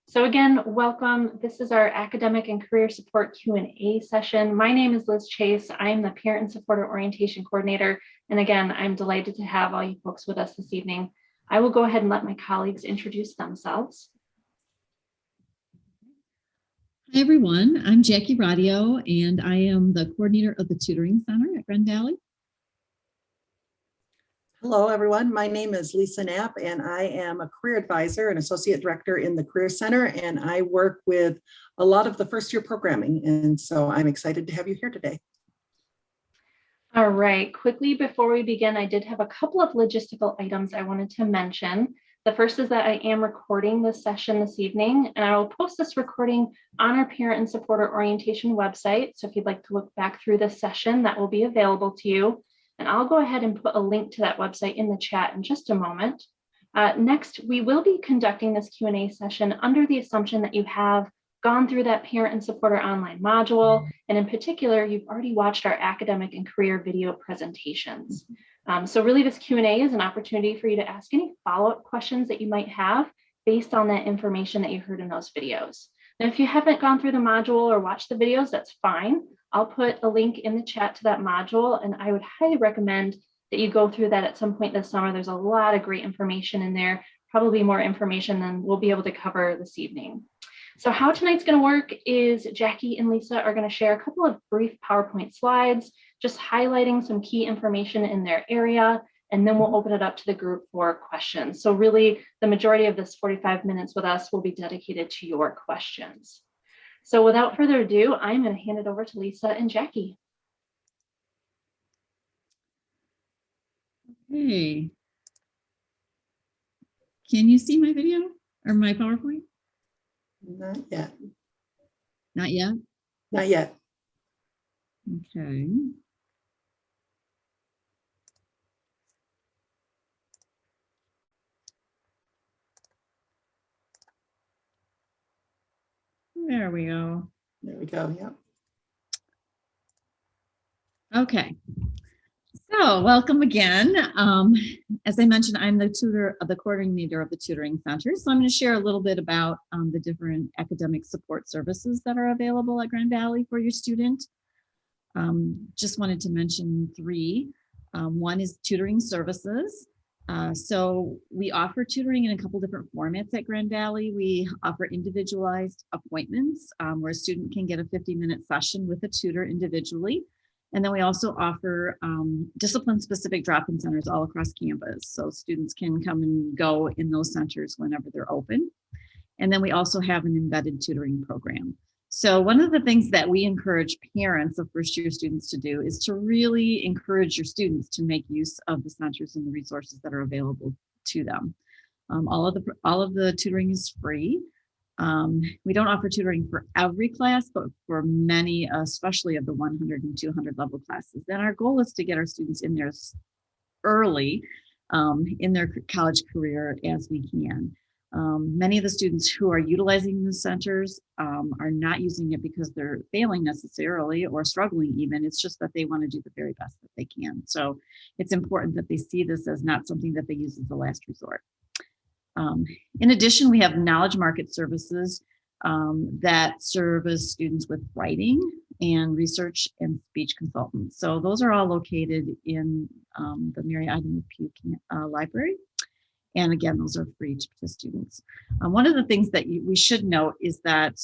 So again, welcome. This is our academic and career support Q&A session. My name is Liz Chase. I am the Parent and Supporter Orientation Coordinator. And again, I'm delighted to have all you folks with us this evening. I will go ahead and let my colleagues introduce themselves. Hi, everyone. I'm Jackie Radio, and I am the coordinator of the Tutoring Center at Grand Valley. Hello, everyone. My name is Lisa Knapp, and I am a career advisor and associate director in the Career Center, and I work with a lot of the first-year programming, and so I'm excited to have you here today. All right, quickly before we begin, I did have a couple of logistical items I wanted to mention. The first is that I am recording this session this evening, and I will post this recording on our Parent and Supporter Orientation website. So if you'd like to look back through this session, that will be available to you. And I'll go ahead and put a link to that website in the chat in just a moment. Next, we will be conducting this Q&A session under the assumption that you have gone through that Parent and Supporter online module. And in particular, you've already watched our academic and career video presentations. So really this Q&A is an opportunity for you to ask any follow-up questions that you might have based on that information that you heard in those videos. Now, if you haven't gone through the module or watched the videos, that's fine. I'll put a link in the chat to that module, and I would highly recommend that you go through that at some point this summer. There's a lot of great information in there, probably more information than we'll be able to cover this evening. So how tonight's going to work is Jackie and Lisa are going to share a couple of brief PowerPoint slides, just highlighting some key information in their area, and then we'll open it up to the group for questions. So really, the majority of this 45 minutes with us will be dedicated to your questions. So without further ado, I'm going to hand it over to Lisa and Jackie. Hey, can you see my video or my PowerPoint? Not yet. Not yet? Not yet. Okay. There we go. There we go. Yep. Okay. So welcome again. As I mentioned, I'm the coordinator of the Tutoring Center. So I'm going to share a little bit about the different academic support services that are available at Grand Valley for your student. Just wanted to mention three. One is tutoring services. So we offer tutoring in a couple different formats at Grand Valley. We offer individualized appointments where a student can get a 50-minute session with a tutor individually. And then we also offer discipline-specific drop-in centers all across campus. So students can come and go in those centers whenever they're open. And then we also have an embedded tutoring program. So one of the things that we encourage parents of first-year students to do is to really encourage your students to make use of the centers and the resources that are available to them. All of the tutoring is free. We don't offer tutoring for every class, but for many, especially of the 100 and 200 level classes. And our goal is to get our students in there early in their college career as we can. Many of the students who are utilizing the centers are not using it because they're failing necessarily or struggling even. It's just that they want to do the very best that they can. So it's important that they see this as not something that they use as a last resort. In addition, we have knowledge market services that service students with writing and research and speech consultants. So those are all located in the Mary Ida McPugh Library. And again, those are free to students. One of the things that we should note is that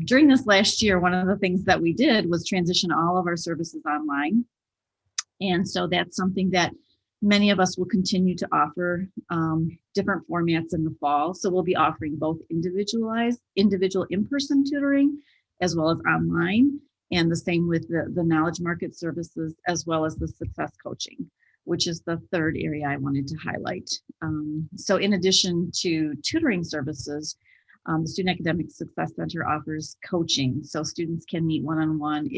during this last year, one of the things that we did was transition all of our services online. And so that's something that many of us will continue to offer different formats in the fall. So we'll be offering both individual in-person tutoring as well as online, and the same with the knowledge market services as well as the success coaching, which is the third area I wanted to highlight. So in addition to tutoring services, the Student Academic Success Center offers coaching. So students can meet one-on-one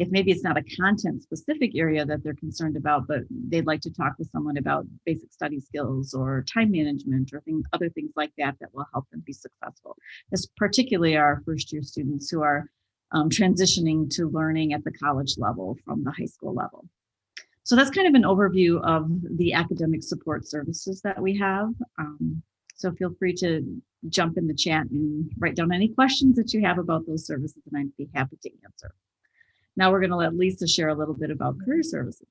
if maybe it's not a content specific area that they're concerned about, but they'd like to talk with someone about basic study skills or time management or other things like that will help them be successful. This particularly our first year students who are transitioning to learning at the college level from the high school level. So that's kind of an overview of the academic support services that we have. So feel free to jump in the chat and write down any questions that you have about those services, and I'd be happy to answer. Now we're going to let Lisa share a little bit about career services.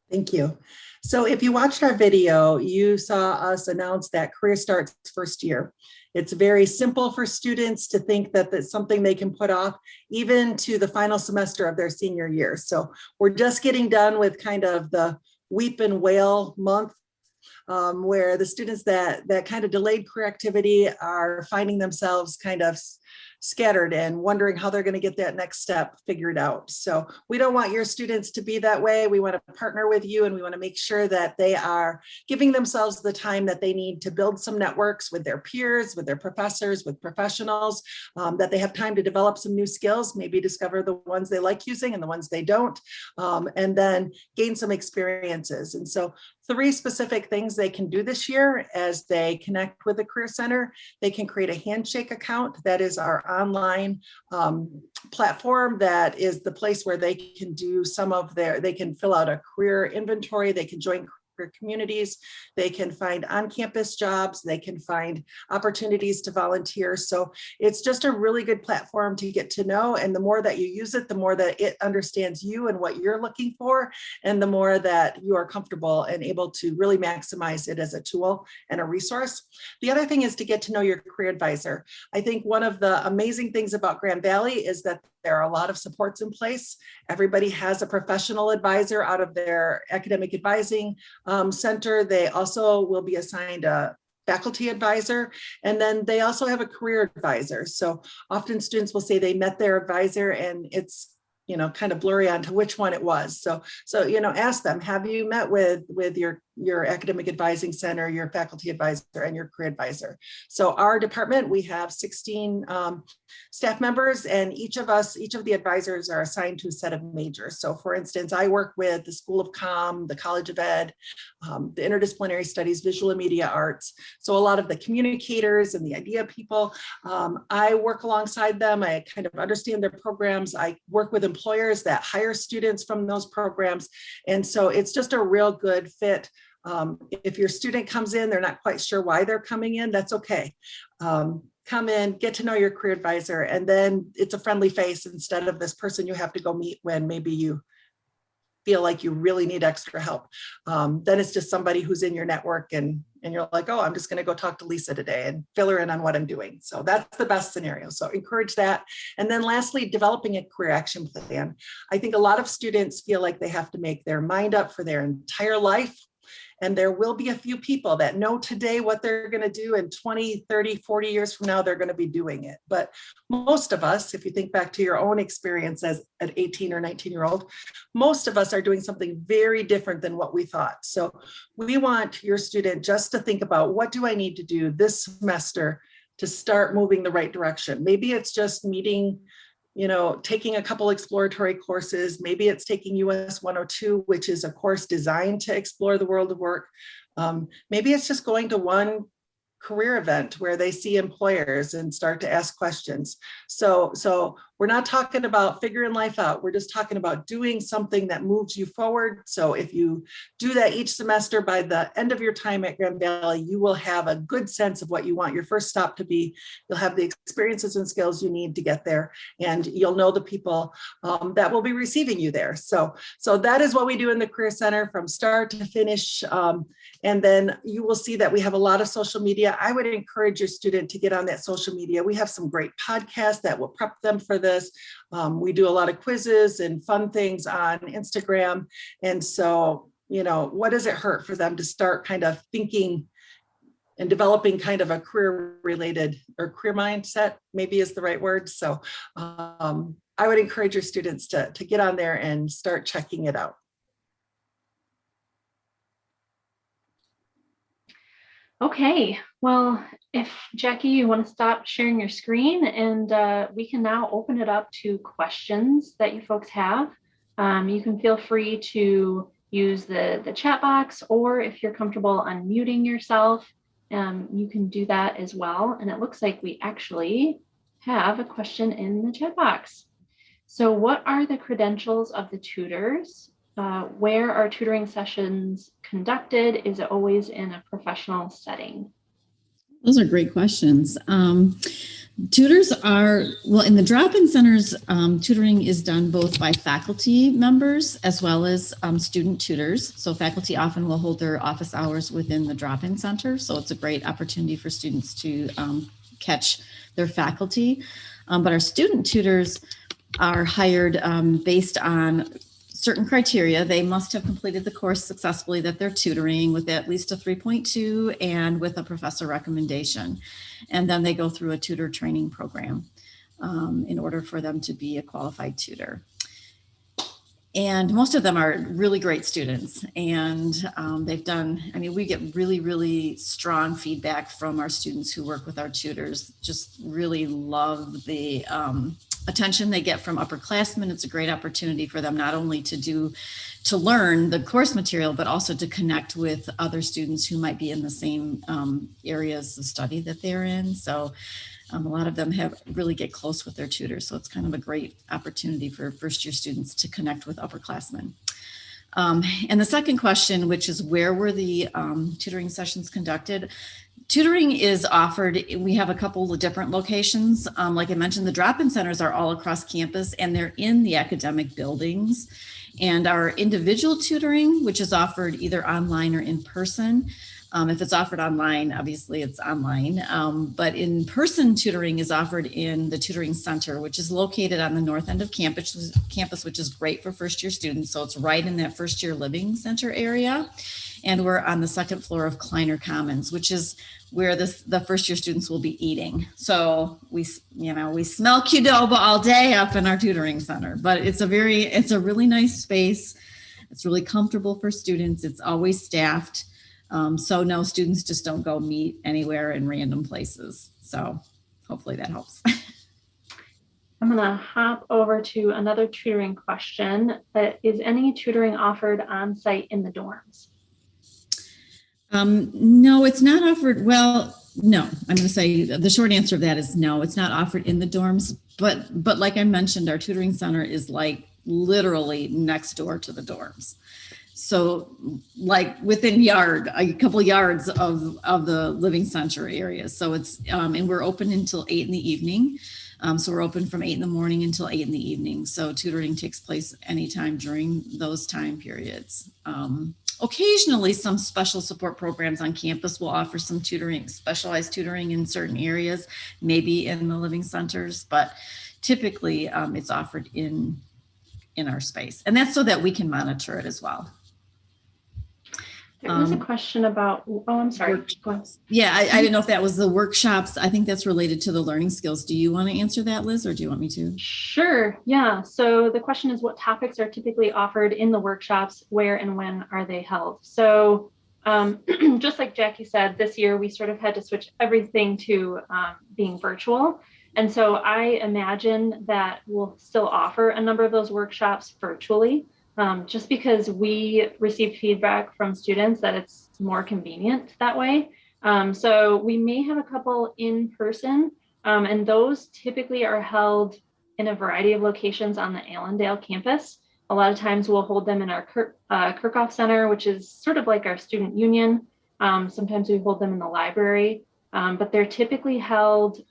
Thank you. So if you watched our video, you saw us announce that Career Starts first year. It's very simple for students to think that that's something they can put off even to the final semester of their senior year. So we're just getting done with kind of the weep and wail month, where the students that kind of delayed career activity are finding themselves kind of scattered and wondering how they're going to get that next step figured out. So we don't want your students to be that way. We want to partner with you, and we want to make sure that they are giving themselves the time that they need to build some networks with their peers, with their professors, with professionals, that they have time to develop some new skills, maybe discover the ones they like using and the ones they don't, and then gain some experiences. And so 3 specific things they can do this year as they connect with the Career Center. They can create a Handshake account. That is our online platform that is the place where they can do they can fill out a career inventory, they can join career communities, they can find on-campus jobs, they can find opportunities to volunteer. So it's just a really good platform to get to know. And the more that you use it, the more that it understands you and what you're looking for, and the more that you are comfortable and able to really maximize it as a tool and a resource. The other thing is to get to know your career advisor. I think one of the amazing things about Grand Valley is that there are a lot of supports in place. Everybody has a professional advisor out of their academic advising center. They also will be assigned a faculty advisor, and then they also have a career advisor. So often students will say they met their advisor and it's kind of blurry onto which one it was. So ask them, have you met with your academic advising center, your faculty advisor, and your career advisor? So our department, we have 16 staff members, and each of the advisors are assigned to a set of majors. So for instance, I work with the School of Comm, the College of Ed, the Interdisciplinary Studies, Visual and Media Arts. So a lot of the communicators and the idea people, I work alongside them. I kind of understand their programs. I work with employers that hire students from those programs. And so it's just a real good fit. If your student comes in, they're not quite sure why they're coming in, that's okay. Come in, get to know your career advisor, and then it's a friendly face instead of this person you have to go meet when maybe you feel like you really need extra help. Then it's just somebody who's in your network, and you're like, oh, I'm just going to go talk to Lisa today and fill her in on what I'm doing. So that's the best scenario. So encourage that. And then lastly, developing a career action plan. I think a lot of students feel like they have to make their mind up for their entire life. And there will be a few people that know today what they're going to do, and 20, 30, 40 years from now, they're going to be doing it. But most of us, if you think back to your own experience as an 18 or 19-year-old, most of us are doing something very different than what we thought. So we want your student just to think about, what do I need to do this semester to start moving the right direction? Maybe it's just taking a couple exploratory courses. Maybe it's taking US 102, which is a course designed to explore the world of work. Maybe it's just going to one career event where they see employers and start to ask questions. So we're not talking about figuring life out. We're just talking about doing something that moves you forward. So if you do that each semester, by the end of your time at Grand Valley, you will have a good sense of what you want your first stop to be. You'll have the experiences and skills you need to get there, and you'll know the people that will be receiving you there. So that is what we do in the Career Center from start to finish. And then you will see that we have a lot of social media. I would encourage your student to get on that social media. We have some great podcasts that will prep them for this. We do a lot of quizzes and fun things on Instagram. And so, what does it hurt for them to start kind of thinking and developing kind of a career related, or career mindset, maybe is the right word. So I would encourage your students to get on there and start checking it out. Okay, well, if Jackie, you want to stop sharing your screen, and we can now open it up to questions that you folks have. You can feel free to use the chat box, or if you're comfortable unmuting yourself, you can do that as well. And it looks like we actually have a question in the chat box. So what are the credentials of the tutors? Where are tutoring sessions conducted? Is it always in a professional setting? Those are great questions. Tutors are, well, in the drop-in centers, tutoring is done both by faculty members as well as student tutors. So faculty often will hold their office hours within the drop-in center. So it's a great opportunity for students to catch their faculty. But our student tutors are hired based on certain criteria. They must have completed the course successfully that they're tutoring with at least a 3.2 and with a professor recommendation. And then they go through a tutor training program in order for them to be a qualified tutor. And most of them are really great students. And they've done, I mean, we get really, really strong feedback from our students who work with our tutors, just really love the attention they get from upperclassmen. It's a great opportunity for them not only to learn the course material, but also to connect with other students who might be in the same areas of study that they're in. So a lot of them really get close with their tutors. So it's kind of a great opportunity for first year students to connect with upperclassmen. And the second question, which is where were the tutoring sessions conducted? Tutoring is offered, we have a couple of different locations. Like I mentioned, the drop-in centers are all across campus and they're in the academic buildings. And our individual tutoring, which is offered either online or in person. If it's offered online, obviously it's online, but in-person tutoring is offered in the tutoring center, which is located on the north end of campus, which is great for first year students. So it's right in that first year living center area. And we're on the second floor of Kleiner Commons, which is where the first year students will be eating. So we smell Qdoba all day up in our tutoring center, but it's a really nice space. It's really comfortable for students. It's always staffed. So no, students just don't go meet anywhere in random places. So hopefully that helps. I'm going to hop over to another tutoring question. Is any tutoring offered on site in the dorms? No, it's not offered. Well, no, I'm going to say the short answer of that is no, it's not offered in the dorms. But like I mentioned, our tutoring center is like literally next door to the dorms. So like within a couple yards of the living center area. So it's, and we're open until 8 in the evening. So we're open from 8 in the morning until 8 in the evening. So tutoring takes place anytime during those time periods. Occasionally, some special support programs on campus will offer some tutoring, specialized tutoring in certain areas, maybe in the living centers, but typically it's offered in our space. And that's so that we can monitor it as well. There was a question about, I'm sorry. Yeah, I didn't know if that was the workshops. I think that's related to the learning skills. Do you want to answer that, Liz, or do you want me to? Sure, yeah. So the question is, what topics are typically offered in the workshops? Where and when are they held? So just like Jackie said, this year we sort of had to switch everything to being virtual. And so I imagine that we'll still offer a number of those workshops virtually. Just because we received feedback from students that it's more convenient that way. So we may have a couple in person, and those typically are held in a variety of locations on the Allendale campus. A lot of times we'll hold them in our Kirchhoff Center, which is sort of like our student union. Sometimes we hold them in the library, but they're typically held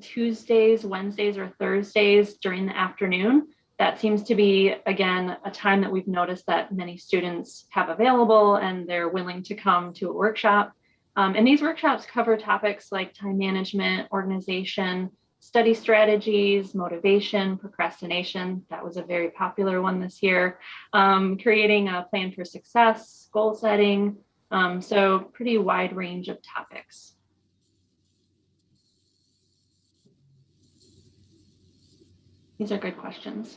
Tuesdays, Wednesdays, or Thursdays during the afternoon. That seems to be, again, a time that we've noticed that many students have available and they're willing to come to a workshop. And these workshops cover topics like time management, organization, study strategies, motivation, procrastination. That was a very popular one this year. Creating a plan for success, goal setting. So pretty wide range of topics. These are good questions.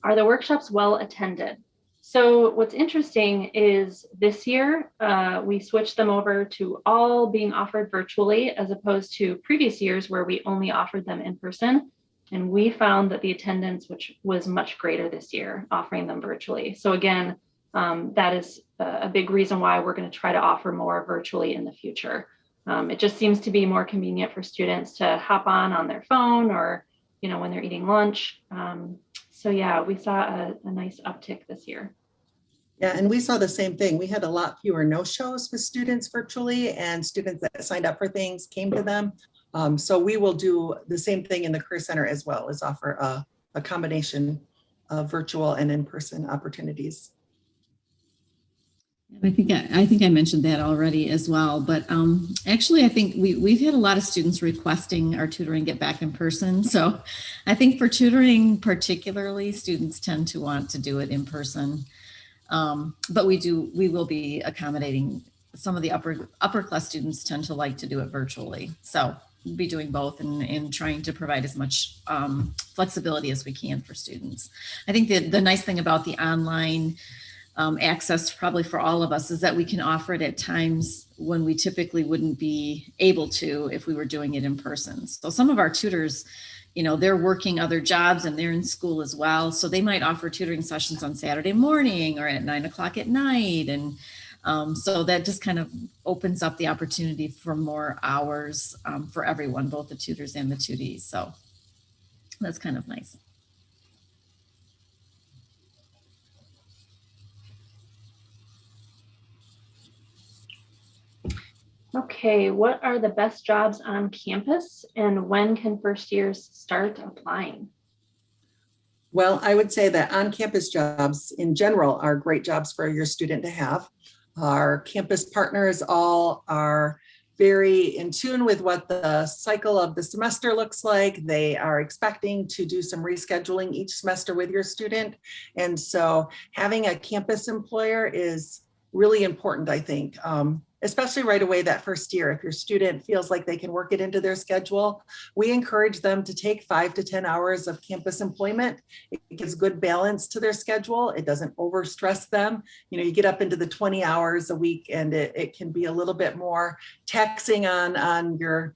Are the workshops well attended? So what's interesting is this year, we switched them over to all being offered virtually as opposed to previous years where we only offered them in person. And we found that the attendance, which was much greater this year, offering them virtually. So again, that is a big reason why we're going to try to offer more virtually in the future. It just seems to be more convenient for students to hop on their phone or, when they're eating lunch. So yeah, we saw a nice uptick this year. Yeah, and we saw the same thing. We had a lot fewer no-shows with students virtually, and students that signed up for things came to them. So we will do the same thing in the Career Center as well, as offer a combination of virtual and in-person opportunities. I think I mentioned that already as well, but actually I think we've had a lot of students requesting our tutoring get back in person. So I think for tutoring particularly, students tend to want to do it in person. But we will be accommodating some of the upper class students tend to like to do it virtually. So we'll be doing both and trying to provide as much flexibility as we can for students. I think the nice thing about the online access probably for all of us is that we can offer it at times when we typically wouldn't be able to if we were doing it in person. So some of our tutors, you know, they're working other jobs and they're in school as well. So they might offer tutoring sessions on Saturday morning or at 9 o'clock at night. And so that just kind of opens up the opportunity for more hours for everyone, both the tutors and the tutees. So that's kind of nice. Okay, what are the best jobs on campus and when can first years start applying? Well, I would say that on-campus jobs in general are great jobs for your student to have. Our campus partners all are very in tune with what the cycle of the semester looks like. They are expecting to do some rescheduling each semester with your student. And so having a campus employer is really important, I think, especially right away that first year. If your student feels like they can work it into their schedule, we encourage them to take 5 to 10 hours of campus employment. It gives good balance to their schedule. It doesn't overstress them. You know, you get up into the 20 hours a week and it can be a little bit more taxing on your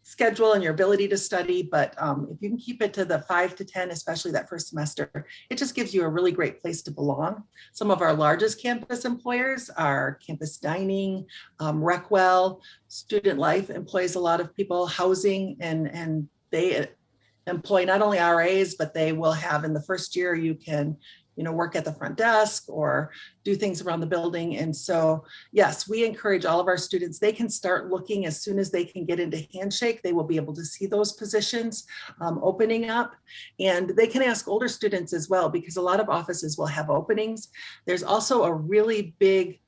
schedule and your ability to study. But if you can keep it to the 5 to 10, especially that first semester, it just gives you a really great place to belong. Some of our largest campus employers are Campus Dining, Recwell, Student Life employs a lot of people, housing, and they employ not only RAs, but they will have in the first year, you can work at the front desk or do things around the building. And so, yes, we encourage all of our students, they can start looking as soon as they can get into Handshake. They will be able to see those positions opening up. And they can ask older students as well, because a lot of offices will have openings. There's also a really big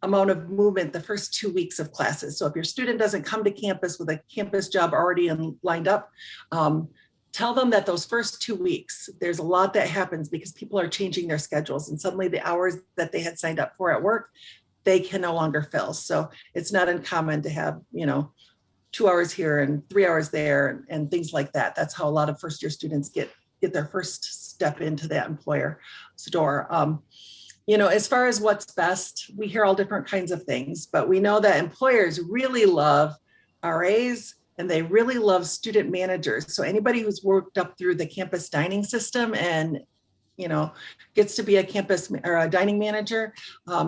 amount of movement the first 2 weeks of classes. So if your student doesn't come to campus with a campus job already lined up, tell them that those first 2 weeks, there's a lot that happens because people are changing their schedules and suddenly the hours that they had signed up for at work, they can no longer fill. So it's not uncommon to have, 2 hours here and 3 hours there and things like that. That's how a lot of first year students get their first step into that employer's door. As far as what's best, we hear all different kinds of things, but we know that employers really love RAs, and they really love student managers. So anybody who's worked up through the campus dining system and, gets to be a campus or a dining manager,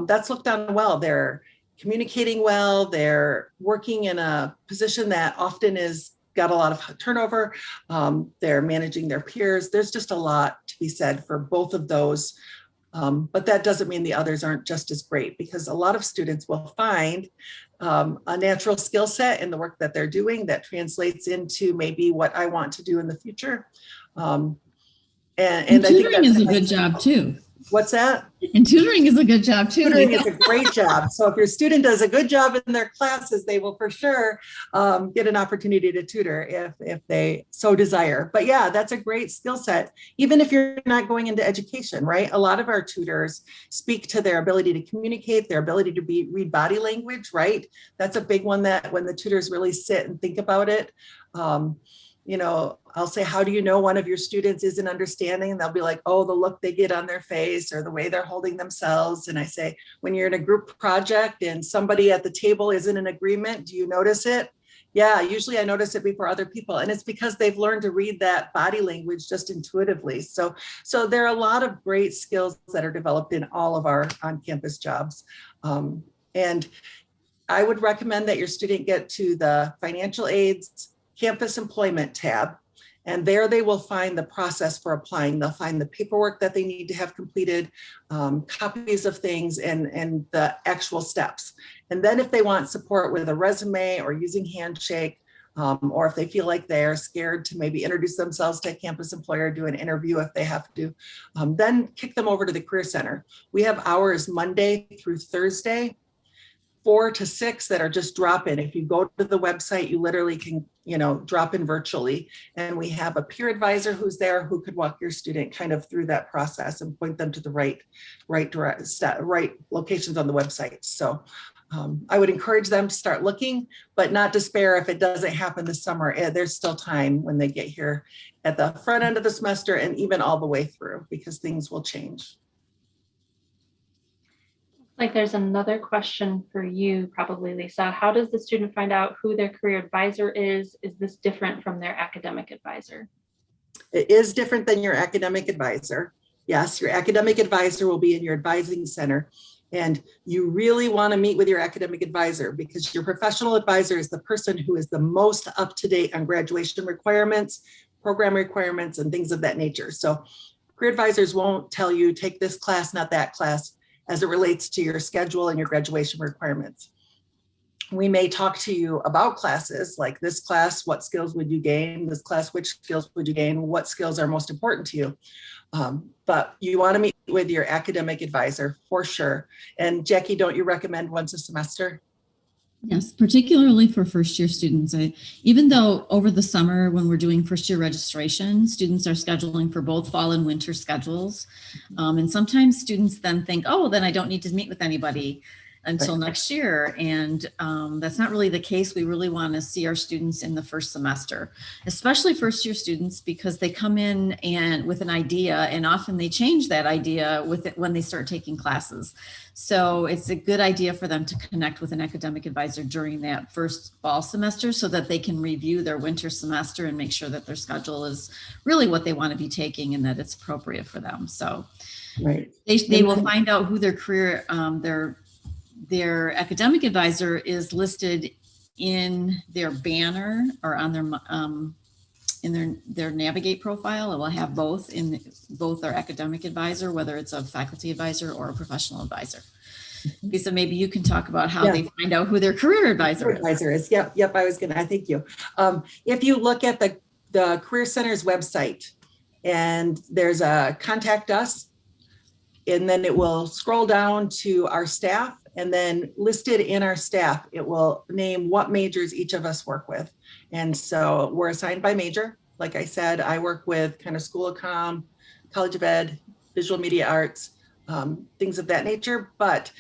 that's looked on well. They're communicating well. They're working in a position that often is got a lot of turnover. They're managing their peers. There's just a lot to be said for both of those. But that doesn't mean the others aren't just as great, because a lot of students will find a natural skill set in the work that they're doing that translates into maybe what I want to do in the future. And tutoring is a good job too. What's that? And tutoring is a good job too. Tutoring is a great job. So if your student does a good job in their classes, they will for sure get an opportunity to tutor if they so desire. But yeah, that's a great skill set, even if you're not going into education, right? A lot of our tutors speak to their ability to communicate, their ability to read body language, right? That's a big one that when the tutors really sit and think about it, I'll say, how do you know one of your students isn't understanding? And they'll be like, oh, the look they get on their face or the way they're holding themselves. And I say, when you're in a group project and somebody at the table isn't in agreement, do you notice it? Yeah, usually I notice it before other people. And it's because they've learned to read that body language just intuitively. So there are a lot of great skills that are developed in all of our on-campus jobs. And I would recommend that your student get to the financial aids campus employment tab. And there they will find the process for applying. They'll find the paperwork that they need to have completed, copies of things, and the actual steps. And then if they want support with a resume or using Handshake, or if they feel like they're scared to maybe introduce themselves to a campus employer, do an interview if they have to, then kick them over to the Career Center. We have hours Monday through Thursday, 4 to 6 that are just drop in. If you go to the website, you literally can, drop in virtually. And we have a peer advisor who's there who could walk your student kind of through that process and point them to the right locations on the website. So I would encourage them to start looking, but not despair if it doesn't happen this summer. There's still time when they get here at the front end of the semester and even all the way through, because things will change. Like there's another question for you, probably, Lisa. How does the student find out who their career advisor is? Is this different from their academic advisor? It is different than your academic advisor. Yes, your academic advisor will be in your advising center. And you really want to meet with your academic advisor, because your professional advisor is the person who is the most up to date on graduation requirements, program requirements, and things of that nature. So career advisors won't tell you take this class, not that class, as it relates to your schedule and your graduation requirements. We may talk to you about classes like this class, what skills would you gain? This class, which skills would you gain? What skills are most important to you? But you want to meet with your academic advisor for sure. And Jackie, don't you recommend once a semester? Yes, particularly for first year students. Even though over the summer when we're doing first year registration, students are scheduling for both fall and winter schedules. And sometimes students then think, oh, then I don't need to meet with anybody until next year. And that's not really the case. We really want to see our students in the first semester, especially first year students, because they come in and with an idea, and often they change that idea with it when they start taking classes. So it's a good idea for them to connect with an academic advisor during that first fall semester so that they can review their winter semester and make sure that their schedule is really what they want to be taking and that it's appropriate for them. So they will find out who their career, their academic advisor is listed in their banner or on their in their Navigate profile. It will have both their academic advisor, whether it's a faculty advisor or a professional advisor. Lisa, maybe you can talk about how they find out who their career advisor is. Yep. I thank you. If you look at the Career Center's website, and there's a contact us, and then it will scroll down to our staff, and then listed in our staff, it will name what majors each of us work with. And so we're assigned by major. Like I said, I work with kind of School of Comm, College of Ed, Visual Media Arts, things of that nature. But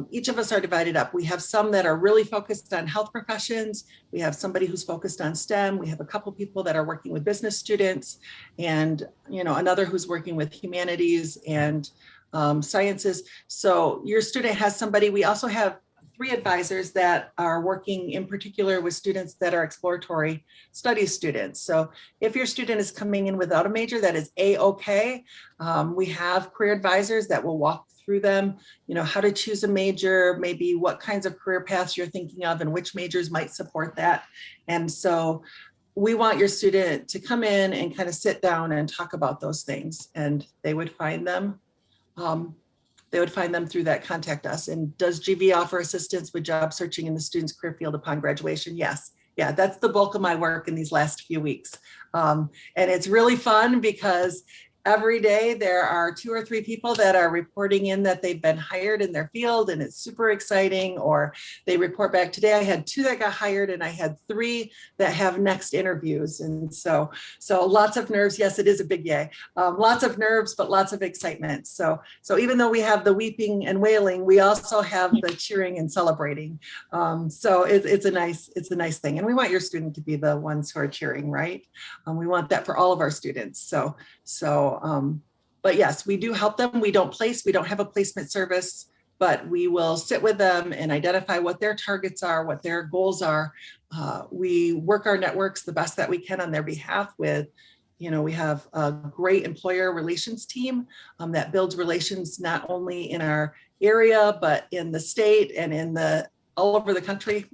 each of us are divided up. We have some that are really focused on health professions. We have somebody who's focused on STEM. We have a couple people that are working with business students, and another who's working with humanities and sciences. So your student has somebody. We also have 3 advisors that are working in particular with students that are exploratory studies students. So if your student is coming in without a major, that is A-okay. We have career advisors that will walk through them, how to choose a major, maybe what kinds of career paths you're thinking of and which majors might support that. And so we want your student to come in and kind of sit down and talk about those things, and they would find them. They would find them through that contact us. And does GV offer assistance with job searching in the student's career field upon graduation? Yes. Yeah, that's the bulk of my work in these last few weeks. And it's really fun because every day there are 2 or 3 people that are reporting in that they've been hired in their field, and it's super exciting. Or they report back, today I had 2 that got hired and I had 3 that have next interviews. And so lots of nerves. Yes, it is a big yay. Lots of nerves, but lots of excitement. So even though we have the weeping and wailing, we also have the cheering and celebrating. So it's a nice thing. And we want your student to be the ones who are cheering, right? We want that for all of our students. But yes, we do help them. We don't have a placement service, but we will sit with them and identify what their targets are, what their goals are. We work our networks the best that we can on their behalf with, we have a great employer relations team that builds relations not only in our area, but in the state and all over the country.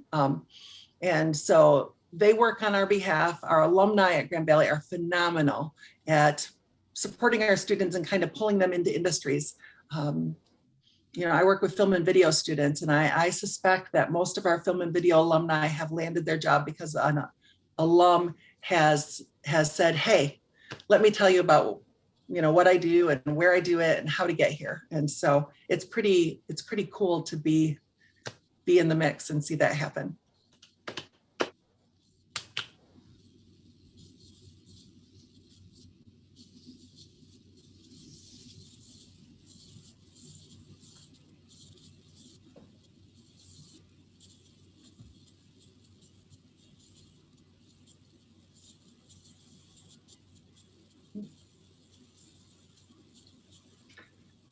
And so they work on our behalf. Our alumni at Grand Valley are phenomenal at supporting our students and kind of pulling them into industries. I work with film and video students, and I suspect that most of our film and video alumni have landed their job because an alum has said, hey, let me tell you about what I do and where I do it and how to get here. And so it's pretty cool to be in the mix and see that happen.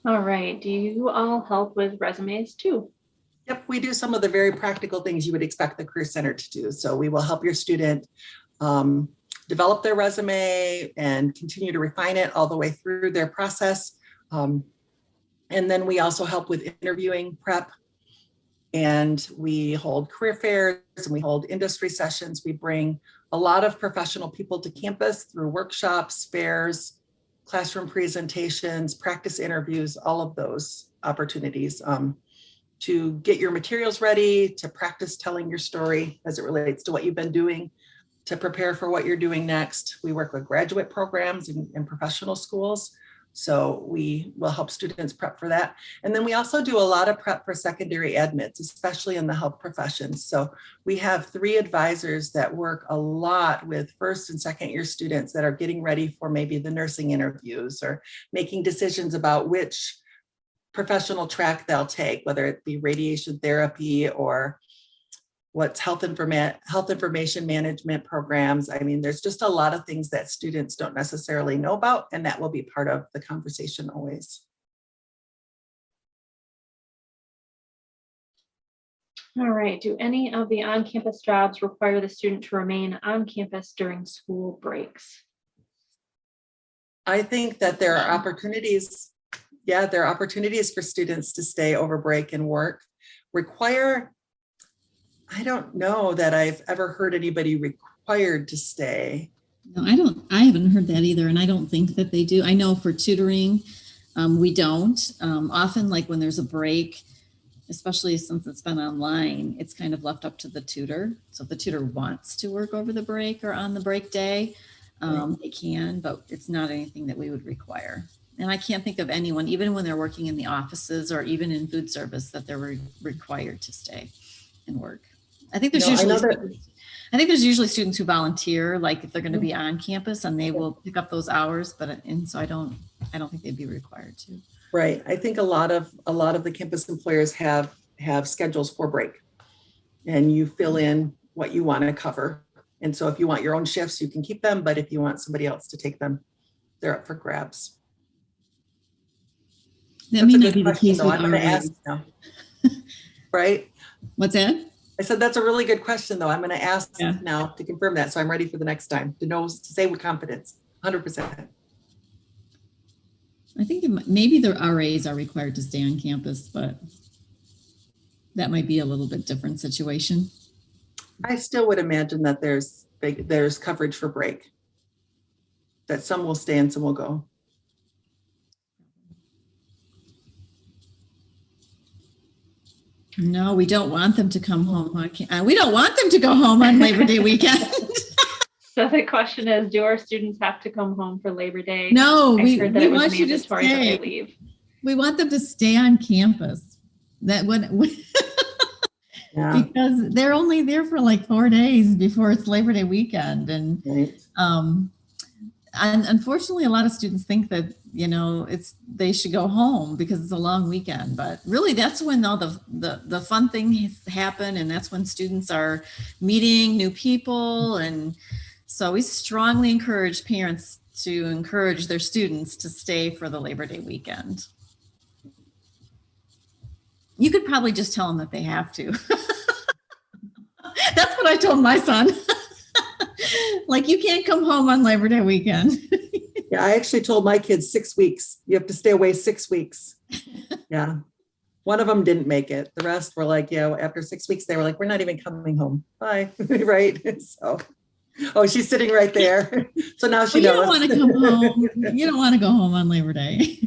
All right. Do you all help with resumes too? Yep, we do some of the very practical things you would expect the Career Center to do. So we will help your student develop their resume and continue to refine it all the way through their process. And then we also help with interviewing prep. And we hold career fairs and we hold industry sessions. We bring a lot of professional people to campus through workshops, fairs, classroom presentations, practice interviews, all of those opportunities to get your materials ready, to practice telling your story as it relates to what you've been doing, to prepare for what you're doing next. We work with graduate programs and professional schools. So we will help students prep for that. And then we also do a lot of prep for secondary admits, especially in the health professions. So we have 3 advisors that work a lot with first and second year students that are getting ready for maybe the nursing interviews or making decisions about which professional track they'll take, whether it be radiation therapy or what's health information management programs. I mean, there's just a lot of things that students don't necessarily know about, and that will be part of the conversation always. All right. Do any of the on-campus jobs require the student to remain on campus during school breaks? I think that there are opportunities. Yeah, there are opportunities for students to stay over break and work. I don't know that I've ever heard anybody required to stay. No, I haven't heard that either. And I don't think that they do. I know for tutoring, we don't. Often like when there's a break, especially since it's been online, it's kind of left up to the tutor. So if the tutor wants to work over the break or on the break day, they can, but it's not anything that we would require. And I can't think of anyone, even when they're working in the offices or even in food service, that they're required to stay and work. I think there's usually students who volunteer, like if they're going to be on campus and they will pick up those hours, so I don't think they'd be required to. Right. I think a lot of the campus employers have schedules for break, and you fill in what you want to cover. And so if you want your own shifts, you can keep them, but if you want somebody else to take them, they're up for grabs. That may not be the case with I'm going to ask now. Right? What's that? I said, that's a really good question, though. I'm going to ask now to confirm that. So I'm ready for the next time to say with confidence, 100%. I think maybe the RAs are required to stay on campus, but that might be a little bit different situation. I still would imagine that there's coverage for break, that some will stay and some will go. No, we don't want them to come home. We don't want them to go home on Labor Day weekend. So the question is, do our students have to come home for Labor Day? No, we want you to stay. Leave. We want them to stay on campus. Because they're only there for like 4 days before it's Labor Day weekend. And and unfortunately, a lot of students think that, they should go home because it's a long weekend. But really, that's when all the fun things happen. And that's when students are meeting new people. And so we strongly encourage parents to encourage their students to stay for the Labor Day weekend. You could probably just tell them that they have to. That's what I told my son. Like, you can't come home on Labor Day weekend. Yeah, I actually told my kids 6 weeks. You have to stay away 6 weeks. Yeah. One of them didn't make it. The rest were like, yeah, after 6 weeks, they were like, we're not even coming home. Bye. Right. So, oh, she's sitting right there. So now she Well, you knows. don't want to come home. You don't want to go home on Labor Day.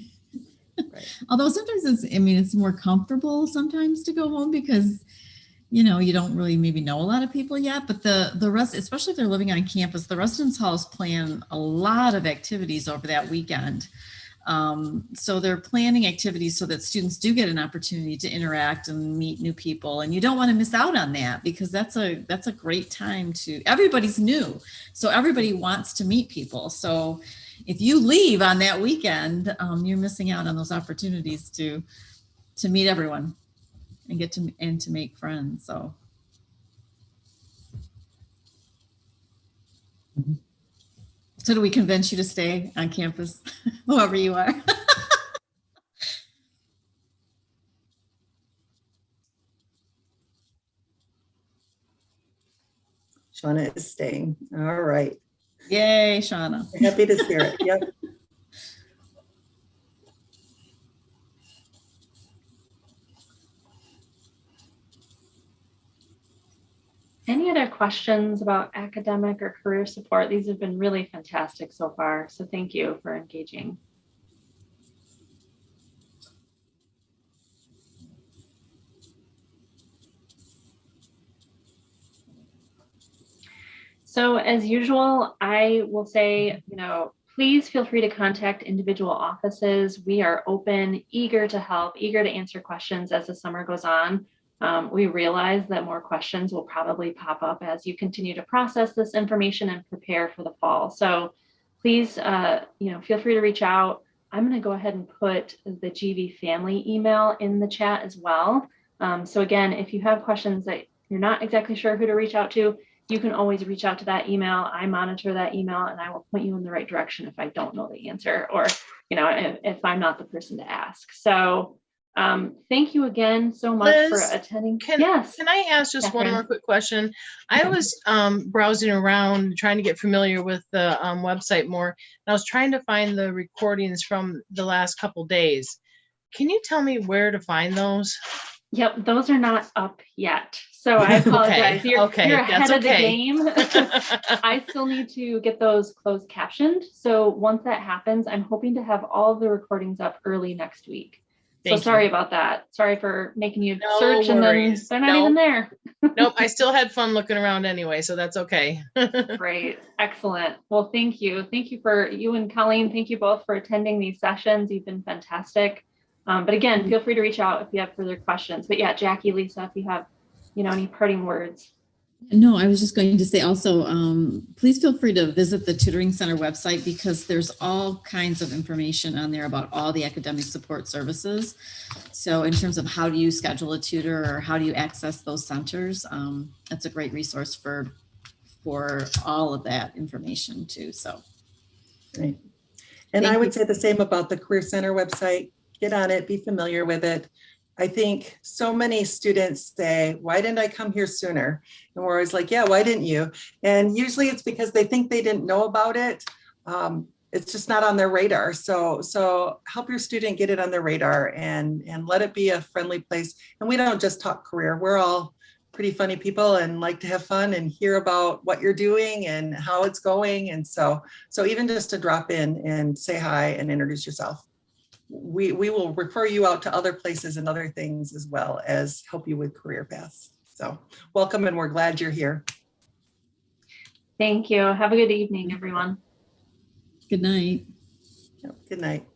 Right. Although sometimes it's more comfortable sometimes to go home because, you don't really maybe know a lot of people yet, but the rest, especially if they're living on campus, the residence halls plan a lot of activities over that weekend. So they're planning activities so that students do get an opportunity to interact and meet new people. And you don't want to miss out on that because that's a great time everybody's new. So everybody wants to meet people. So if you leave on that weekend, you're missing out on those opportunities to meet everyone and to make friends. So. So do we convince you to stay on campus, whoever you are? Shauna is staying. All right. Yay, Shauna. Happy to hear it. Yep. Any other questions about academic or career support? These have been really fantastic so far. So thank you for engaging. So as usual, I will say, please feel free to contact individual offices. We are open, eager to help, eager to answer questions as the summer goes on. We realize that more questions will probably pop up as you continue to process this information and prepare for the fall. So please, feel free to reach out. I'm going to go ahead and put the GV family email in the chat as well. So again, if you have questions that you're not exactly sure who to reach out to, you can always reach out to that email. I monitor that email and I will point you in the right direction if I don't know the answer or, if I'm not the person to ask. So thank you again so much Liz, for attending. Yes. Can I ask just one more quick question? I was browsing around trying to get familiar with the website more. And I was trying to find the recordings from the last couple days. Can you tell me where to find those? Yep, those are not up yet. So I apologize. You're ahead of the game. I still need to get those closed captioned. So once that happens, I'm hoping to have all the recordings up early next week. So sorry about that. Sorry for making you search and then they're not even there. Nope, I still had fun looking around anyway, so that's okay. Great, excellent. Well, thank you. Thank you for you and Colleen. Thank you both for attending these sessions. You've been fantastic. But again, feel free to reach out if you have further questions. But yeah, Jackie, Lisa, if you have, any parting words. No, I was just going to say also, please feel free to visit the Tutoring Center website because there's all kinds of information on there about all the academic support services. So in terms of how do you schedule a tutor or how do you access those centers, that's a great resource for all of that information too. So. Right. And I would say the same about the Career Center website. Get on it, be familiar with it. I think so many students say, why didn't I come here sooner? And we're always like, yeah, why didn't you? And usually it's because they think they didn't know about it. It's just not on their radar. So help your student get it on their radar and let it be a friendly place. And we don't just talk career. We're all pretty funny people and like to have fun and hear about what you're doing and how it's going. And so even just to drop in and say hi and introduce yourself. We will refer you out to other places and other things as well as help you with career paths. So welcome and we're glad you're here. Thank you. Have a good evening, everyone. Good night. Good night.